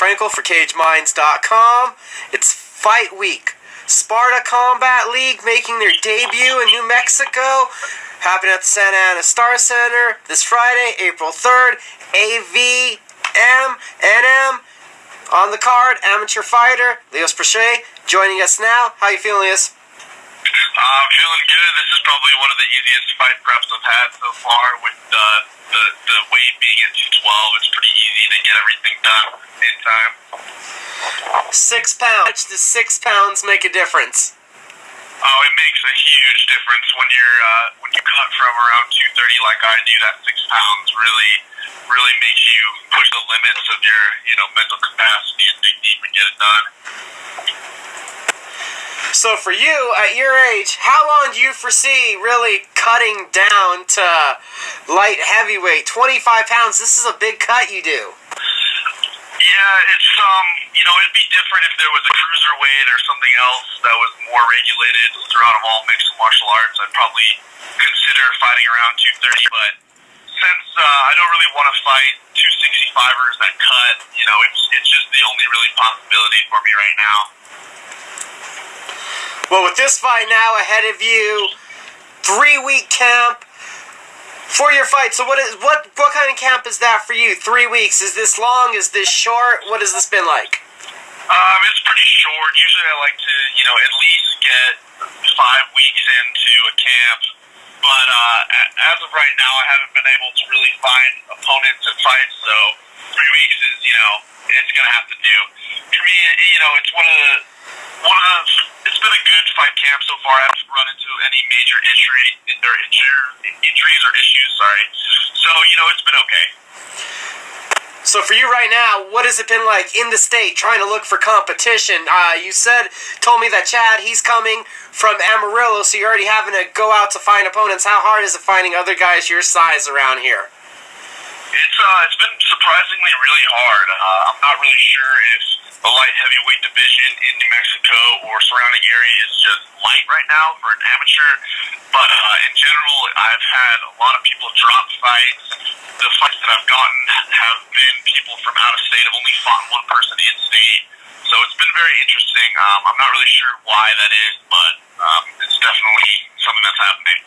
Frankel for CageMinds.com. It's fight week. Sparta Combat League making their debut in New Mexico. Happening at the Santa Ana Star Center this Friday, April 3rd. AVM NM on the card. Amateur fighter Elias Proce joining us now. How you feeling, Elias? I'm feeling good. This is probably one of the easiest fight preps I've had so far with the weight being at 212. It's pretty easy to get everything done in time. 6 pounds. Does 6 pounds make a difference? Oh, it makes a huge difference when you cut from around 230 like I do. That 6 pounds really makes you push the limits of your mental capacity and dig deep and get it done. So for you, at your age, how long do you foresee really cutting down to light heavyweight? 25 pounds, this is a big cut you do. Yeah, it's, it'd be different if there was a cruiserweight or something else that was more regulated throughout all mixed martial arts. I'd probably consider fighting around 230, but since I don't really want to fight 265ers that cut, it's just the only really possibility for me right now. Well, with this fight now ahead of you, 3-week camp for your fight. So what kind of camp is that for you? 3 weeks? Is this long? Is this short? What has this been like? It's pretty short. Usually I like to, at least get 5 weeks into a camp. But as of right now, I haven't been able to really find opponents and fights. So 3 weeks is, it's gonna have to do. For me, it's it's been a good fight camp so far. I haven't run into any major injuries or issues. Sorry. So it's been okay. So for you right now, what has it been like in the state trying to look for competition? You told me that Chad, he's coming from Amarillo, so you're already having to go out to find opponents. How hard is it finding other guys your size around here? It's been surprisingly really hard. I'm not really sure if the light heavyweight division in New Mexico or surrounding area is just light right now for an amateur. But in general, I've had a lot of people drop fights. The fights that I've gotten have been people from out of state. I've only fought one person in state. So it's been very interesting. I'm not really sure why that is, but it's definitely something that's happening.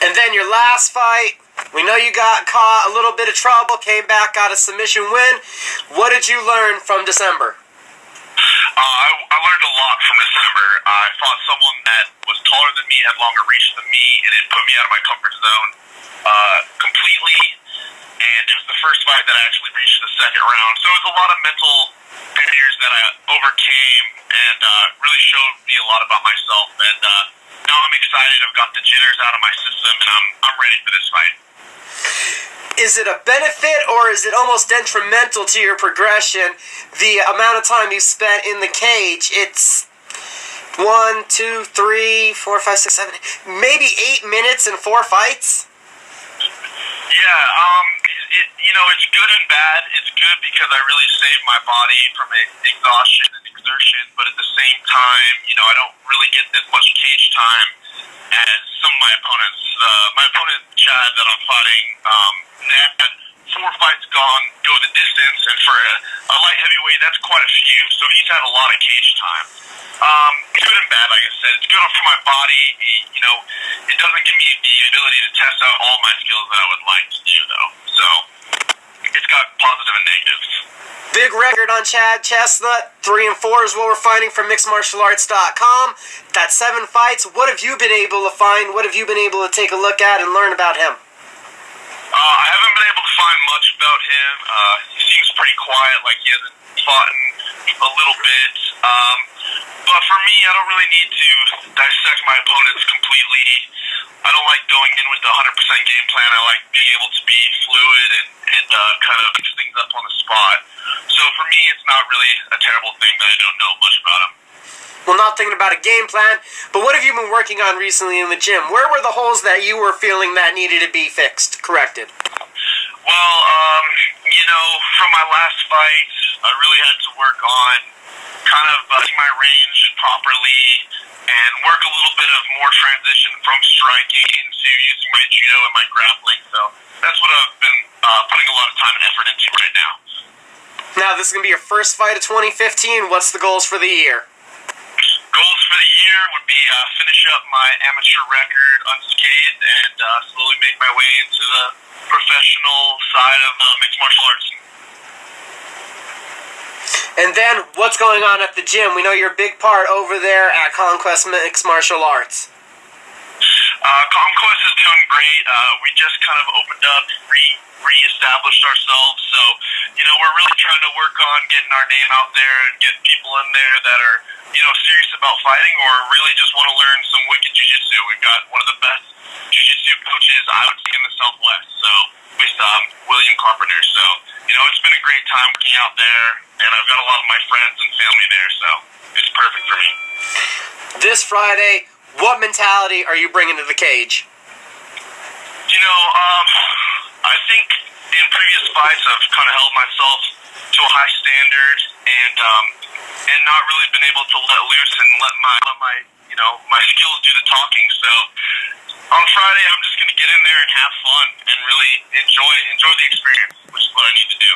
And then your last fight, we know you got caught a little bit of trouble, came back, got a submission win. What did you learn from December? I learned a lot from December. I fought someone that was taller than me, had longer reach than me, and it put me out of my comfort zone completely. And it was the first fight that I actually reached the second round. So it was a lot of mental barriers that I overcame and really showed me a lot about myself. And now I'm excited. I've got the jitters out of my system, and I'm ready for this fight. Is it a benefit or is it almost detrimental to your progression, the amount of time you spent in the cage? It's 1, 2, 3, 4, 5, 6, 7, maybe 8 minutes in 4 fights? Yeah, it's good and bad. It's good because I really saved my body from exhaustion and exertion, but at the same time, I don't really get as much cage time as some of my opponents. My opponent, Chad, that I'm fighting, had 4 fights go the distance, and for a light heavyweight, that's quite a few, so he's had a lot of cage time. Good and bad, like I said. It's good for my body. It doesn't give me the ability to test out all my skills that I would like to do, though. So it's got positive and negatives. Big record on Chad Chestnutt. 3 and 4 is what we're finding from MixedMartialArts.com. That's 7 fights. What have you been able to find? What have you been able to take a look at and learn about him? I haven't been able to find much about him. He seems pretty quiet, like he hasn't fought in a little bit. But for me, I don't really need to dissect my opponents completely. I don't like going in with a 100% game plan. I like being able to be fluid and kind of mix things up on the spot. So for me, it's not really a terrible thing that I don't know much about him. Well, not thinking about a game plan, but what have you been working on recently in the gym? Where were the holes that you were feeling that needed to be fixed, corrected? Well, from my last fight, I really had to work on kind of using my range properly and work a little bit of more transition from striking into using my judo and my grappling. So that's what I've been putting a lot of time and effort into right now. Now, this is going to be your first fight of 2015. What's the goals for the year? Goals for the year would be finish up my amateur record unscathed and slowly make my way into the professional side of mixed martial arts. And then, what's going on at the gym? We know you're a big part over there at Conquest Mixed Martial Arts. Conquest is doing great. We just kind of opened up, re-established ourselves. So, we're really trying to work on getting our name out there and getting people in there that are, serious about fighting or really just want to learn some wicked jiu-jitsu. We've got one of the best jiu-jitsu coaches I would see in the Southwest. So, with William Carpenter. So, it's been a great time working out there, and I've got a lot of my friends and family there. So, it's perfect for me. This Friday, what mentality are you bringing to the cage? I think in previous fights I've kind of held myself to a high standard and not really been able to let loose and let my skills do the talking. So on Friday I'm just going to get in there and have fun and really enjoy the experience, which is what I need to do.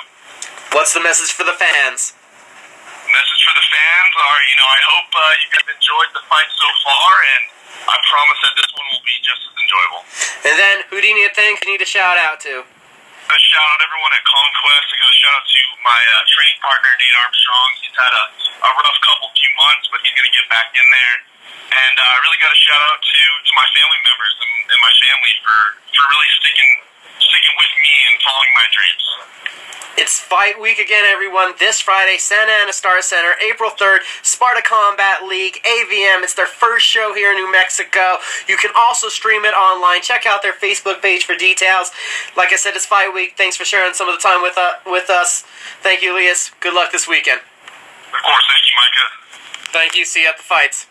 What's the message for the fans? The message for the fans are, I hope you guys enjoyed the fight so far, and I promise that this one will be just as enjoyable. And then, who do you need to thank? Who do you need to shout out to? I shout out everyone at Conquest. I got a shout out to my training partner, Nate Armstrong. He's had a rough few months, but he's going to get back in there. And I really got a shout out to my family members and my family for really sticking with me and following my dreams. It's fight week again, everyone. This Friday, Santa Ana Star Center, April 3rd, Sparta Combat League, AVM. It's their first show here in New Mexico. You can also stream it online. Check out their Facebook page for details. Like I said, it's fight week. Thanks for sharing some of the time with us. Thank you, Elias. Good luck this weekend. Of course. Thank you, Micah. Thank you. See you at the fights.